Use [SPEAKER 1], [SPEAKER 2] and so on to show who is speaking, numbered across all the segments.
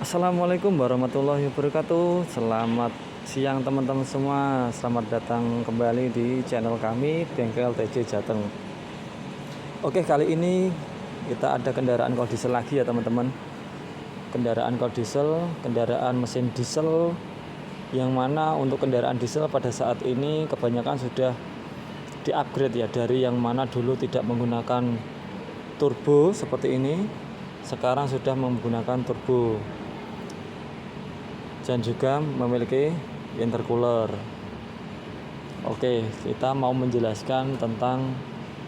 [SPEAKER 1] Assalamualaikum warahmatullahi wabarakatuh. Selamat siang teman-teman semua. Selamat datang kembali di channel kami Bengkel TJ Jateng. Oke, kali ini kita ada kendaraan kol diesel lagi ya teman-teman. Kendaraan kol diesel, kendaraan mesin diesel, yang mana untuk kendaraan diesel pada saat ini kebanyakan sudah di-upgrade ya, dari yang mana dulu tidak menggunakan turbo seperti ini, sekarang sudah menggunakan turbo dan juga memiliki intercooler. Oke, kita mau menjelaskan tentang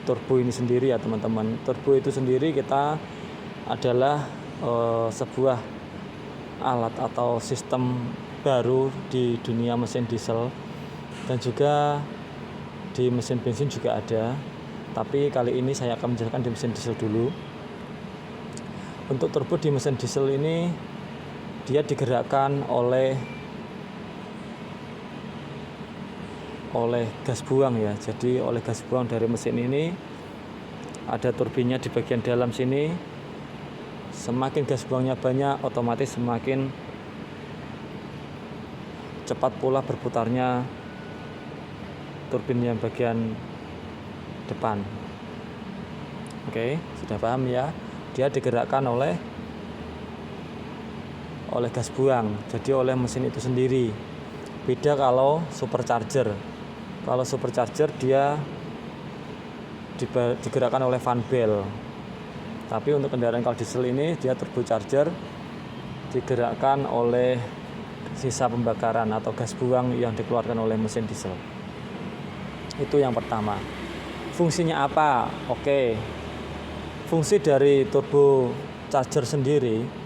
[SPEAKER 1] turbo ini sendiri ya teman-teman. Turbo itu sendiri kita adalah sebuah alat atau sistem baru di dunia mesin diesel, dan juga di mesin bensin juga ada. Tapi kali ini saya akan menjelaskan di mesin diesel dulu. Untuk turbo di mesin diesel ini dia digerakkan oleh gas buang ya. Jadi oleh gas buang dari mesin ini, ada turbinnya di bagian dalam sini. Semakin gas buangnya banyak, otomatis semakin cepat pula berputarnya turbin yang bagian depan. Oke, sudah paham ya? Dia digerakkan oleh gas buang, jadi oleh mesin itu sendiri. Beda kalau supercharger. Kalau supercharger dia digerakkan oleh fan bell. Tapi untuk kendaraan kol diesel ini dia turbocharger, digerakkan oleh sisa pembakaran atau gas buang yang dikeluarkan oleh mesin diesel. Itu yang pertama. Fungsinya apa? Oke. Fungsi dari turbocharger sendiri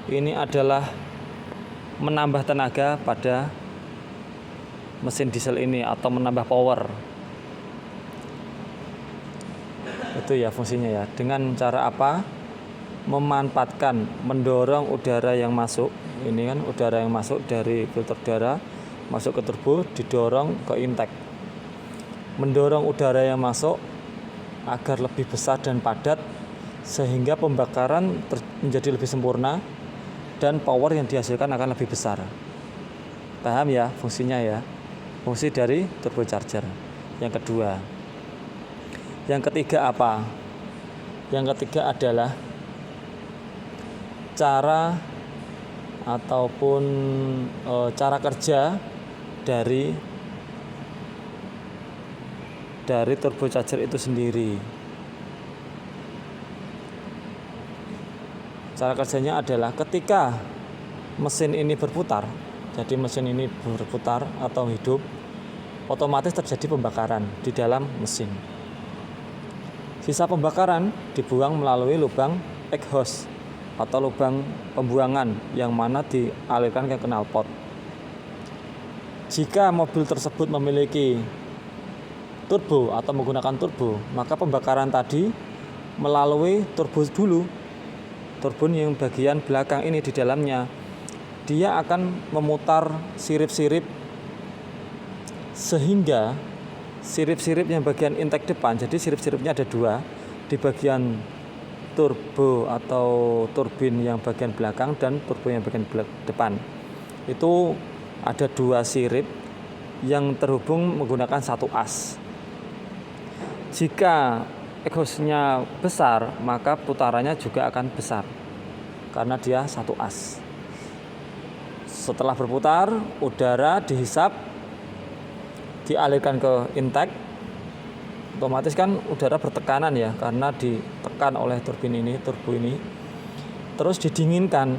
[SPEAKER 1] ini adalah menambah tenaga pada mesin diesel ini atau menambah power. Itu ya fungsinya ya. Dengan cara apa? Mendorong udara yang masuk. Ini kan udara yang masuk dari filter udara masuk ke turbo, didorong ke intake. Mendorong udara yang masuk agar lebih besar dan padat, sehingga pembakaran menjadi lebih sempurna dan power yang dihasilkan akan lebih besar. Paham ya fungsinya ya? Fungsi dari turbocharger. Yang kedua. Yang ketiga apa? Yang ketiga adalah cara ataupun cara kerja dari turbocharger itu sendiri. Cara kerjanya adalah ketika mesin ini berputar, jadi mesin ini berputar atau hidup, otomatis terjadi pembakaran di dalam mesin. Sisa pembakaran dibuang melalui lubang exhaust atau lubang pembuangan yang mana dialirkan ke knalpot. Jika mobil tersebut memiliki turbo atau menggunakan turbo, maka pembakaran tadi melalui turbo dulu. Turbin yang bagian belakang ini di dalamnya, dia akan memutar sirip-sirip sehingga sirip-sirip yang bagian intake depan, jadi sirip-siripnya ada dua di bagian turbo atau turbin yang bagian belakang dan turbo yang bagian depan. Itu ada dua sirip yang terhubung menggunakan satu as. Jika exhaustnya besar, maka putarannya juga akan besar karena dia satu as. Setelah berputar, udara dihisap, dialirkan ke intake. Otomatis kan udara bertekanan ya, karena ditekan oleh turbin ini, turbo ini. Terus didinginkan.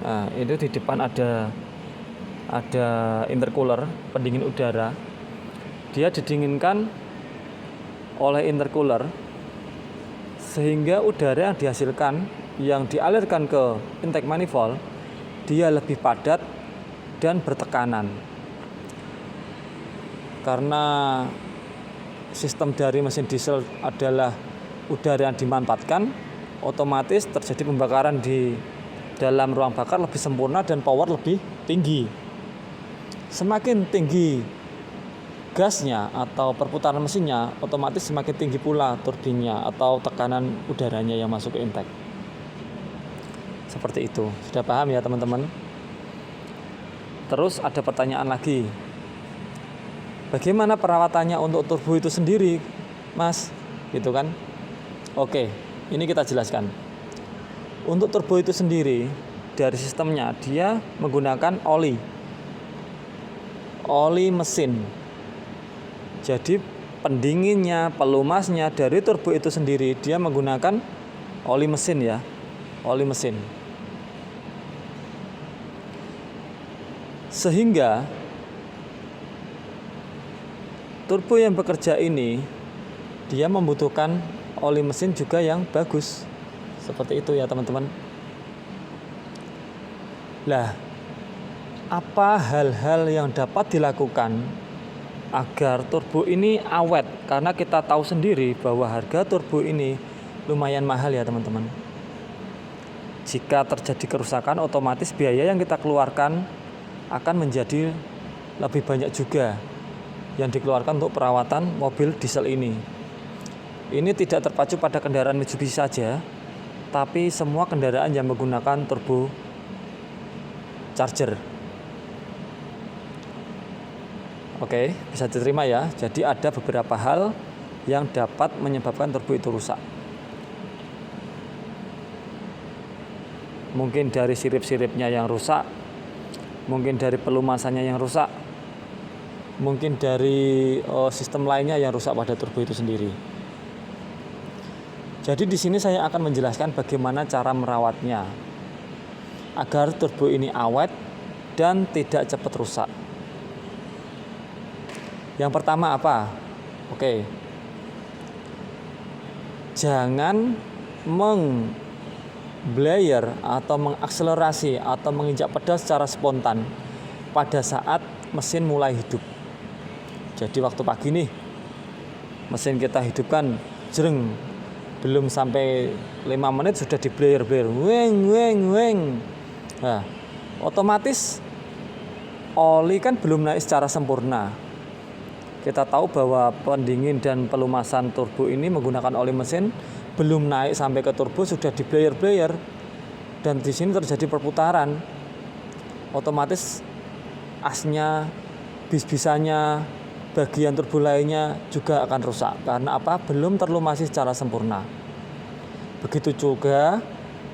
[SPEAKER 1] Nah, itu di depan ada intercooler, pendingin udara. Dia didinginkan oleh intercooler sehingga udara yang dihasilkan, yang dialirkan ke intake manifold, dia lebih padat dan bertekanan. Karena sistem dari mesin diesel adalah udara yang dimanfaatkan, otomatis terjadi pembakaran di dalam ruang bakar lebih sempurna dan power lebih tinggi. Semakin tinggi gasnya atau perputaran mesinnya, otomatis semakin tinggi pula turbinnya atau tekanan udaranya yang masuk ke intake. Seperti itu. Sudah paham ya teman-teman? Terus ada pertanyaan lagi. Bagaimana perawatannya untuk turbo itu sendiri, Mas? Gitu kan? Oke, ini kita jelaskan. Untuk turbo itu sendiri, dari sistemnya dia menggunakan oli mesin. Jadi pendinginnya, pelumasnya dari turbo itu sendiri dia menggunakan oli mesin ya, oli mesin. Sehingga turbo yang bekerja ini dia membutuhkan oli mesin juga yang bagus. Seperti itu ya teman-teman. Lah, apa hal-hal yang dapat dilakukan agar turbo ini awet? Karena kita tahu sendiri bahwa harga turbo ini lumayan mahal ya teman-teman. Jika terjadi kerusakan, otomatis biaya yang kita keluarkan akan menjadi lebih banyak juga yang dikeluarkan untuk perawatan mobil diesel ini. Ini tidak terpacu pada kendaraan Mitsubishi saja, tapi semua kendaraan yang menggunakan turbo charger. Oke, bisa diterima ya. Jadi ada beberapa hal yang dapat menyebabkan turbo itu rusak. Mungkin dari sirip-siripnya yang rusak, mungkin dari pelumasannya yang rusak, mungkin dari sistem lainnya yang rusak pada turbo itu sendiri. Jadi di sini saya akan menjelaskan bagaimana cara merawatnya agar turbo ini awet dan tidak cepat rusak. Yang pertama apa? Oke. Jangan memblayer atau mengakselerasi atau menginjak pedal secara spontan pada saat mesin mulai hidup. Jadi waktu pagi nih mesin kita hidupkan, jreng, belum sampai 5 menit sudah di-blayer-blayer, weng. Nah, otomatis oli kan belum naik secara sempurna. Kita tahu bahwa pendingin dan pelumasan turbo ini menggunakan oli mesin, belum naik sampai ke turbo sudah di-blayer-blayer. Dan di sini terjadi perputaran. Otomatis asnya, bis-bisannya, bagian turbo lainnya juga akan rusak. Karena apa? Belum terlumasi secara sempurna. Begitu juga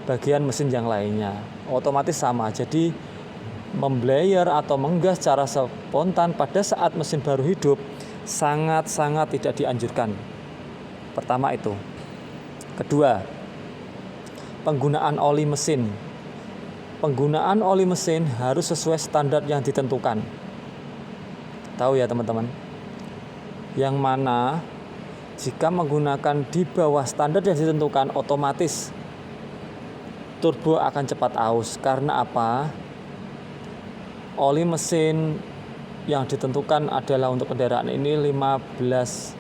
[SPEAKER 1] bagian mesin yang lainnya. Otomatis sama. Jadi memblayer atau menggas secara spontan pada saat mesin baru hidup sangat-sangat tidak dianjurkan. Pertama itu. Kedua, penggunaan oli mesin. Penggunaan oli mesin harus sesuai standar yang ditentukan. Tahu ya teman-teman? Yang mana jika menggunakan di bawah standar yang ditentukan, otomatis turbo akan cepat aus. Karena apa? Oli mesin yang ditentukan adalah untuk kendaraan ini 15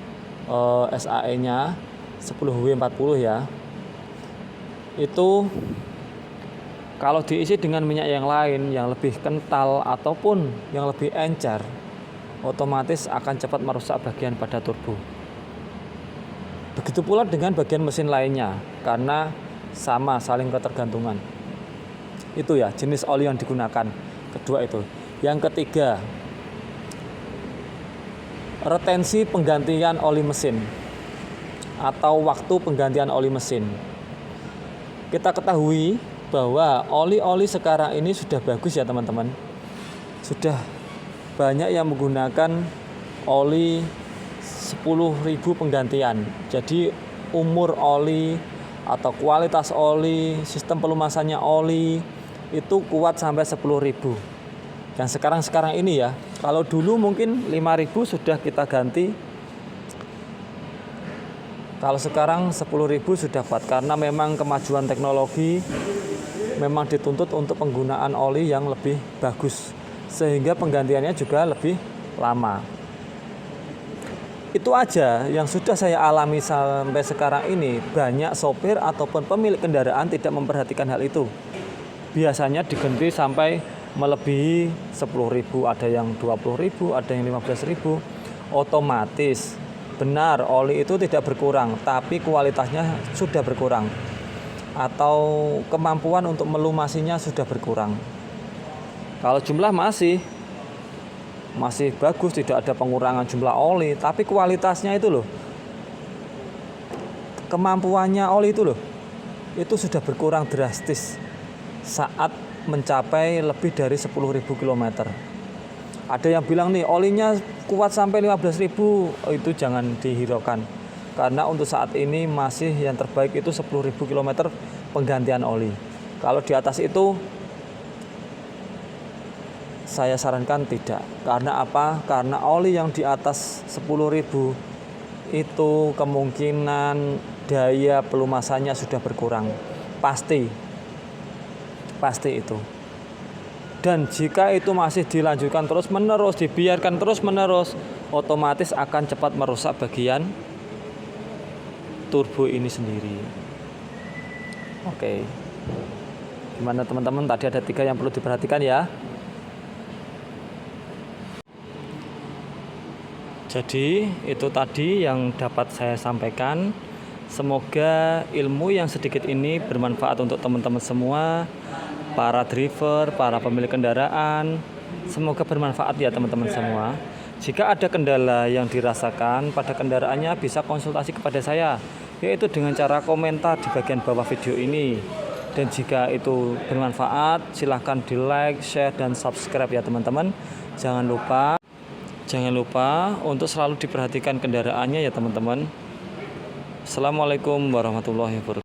[SPEAKER 1] SAE-nya 10W40 ya. Itu kalau diisi dengan minyak yang lain yang lebih kental ataupun yang lebih encer, otomatis akan cepat merusak bagian pada turbo. Begitu pula dengan bagian mesin lainnya, karena sama saling ketergantungan. Itu ya jenis oli yang digunakan. Kedua itu. Yang ketiga, retensi penggantian oli mesin atau waktu penggantian oli mesin. Kita ketahui bahwa oli-oli sekarang ini sudah bagus ya teman-teman. Sudah banyak yang menggunakan oli 10.000 penggantian. Jadi umur oli atau kualitas oli, sistem pelumasannya oli itu kuat sampai 10.000. Dan sekarang ini ya, kalau dulu mungkin 5.000 sudah kita ganti. Kalau sekarang 10.000 sudah kuat karena memang kemajuan teknologi memang dituntut untuk penggunaan oli yang lebih bagus sehingga penggantiannya juga lebih lama. Itu aja yang sudah saya alami sampai sekarang ini. Banyak sopir ataupun pemilik kendaraan tidak memperhatikan hal itu. Biasanya diganti sampai melebihi 10.000, ada yang 20.000, ada yang 15.000. Otomatis benar oli itu tidak berkurang, tapi kualitasnya sudah berkurang. atau kemampuan untuk melumasinya sudah berkurang. Kalau jumlah masih bagus, tidak ada pengurangan jumlah oli, tapi kualitasnya itu loh, kemampuannya oli itu loh, itu sudah berkurang drastis saat mencapai lebih dari 10.000 km. Ada yang bilang nih olinya kuat sampai 15.000, itu jangan dihiraukan. Karena untuk saat ini masih yang terbaik itu 10.000 km penggantian oli. Kalau di atas itu saya sarankan tidak. Karena apa? Karena oli yang di atas 10.000 itu kemungkinan daya pelumasannya sudah berkurang. Pasti itu. Dan jika itu masih dilanjutkan terus-menerus, dibiarkan terus-menerus, otomatis akan cepat merusak bagian turbo ini sendiri. Oke. Gimana teman-teman? Tadi ada 3 yang perlu diperhatikan ya. Jadi itu tadi yang dapat saya sampaikan. Semoga ilmu yang sedikit ini bermanfaat untuk teman-teman semua, para driver, para pemilik kendaraan. Semoga bermanfaat ya teman-teman semua. Jika ada kendala yang dirasakan pada kendaraannya, bisa konsultasi kepada saya, yaitu dengan cara komentar di bagian bawah video ini. Dan jika itu bermanfaat, silahkan di like, share, dan subscribe ya teman-teman. Jangan lupa untuk selalu diperhatikan kendaraannya ya teman-teman. Assalamualaikum warahmatullahi wabarakatuh.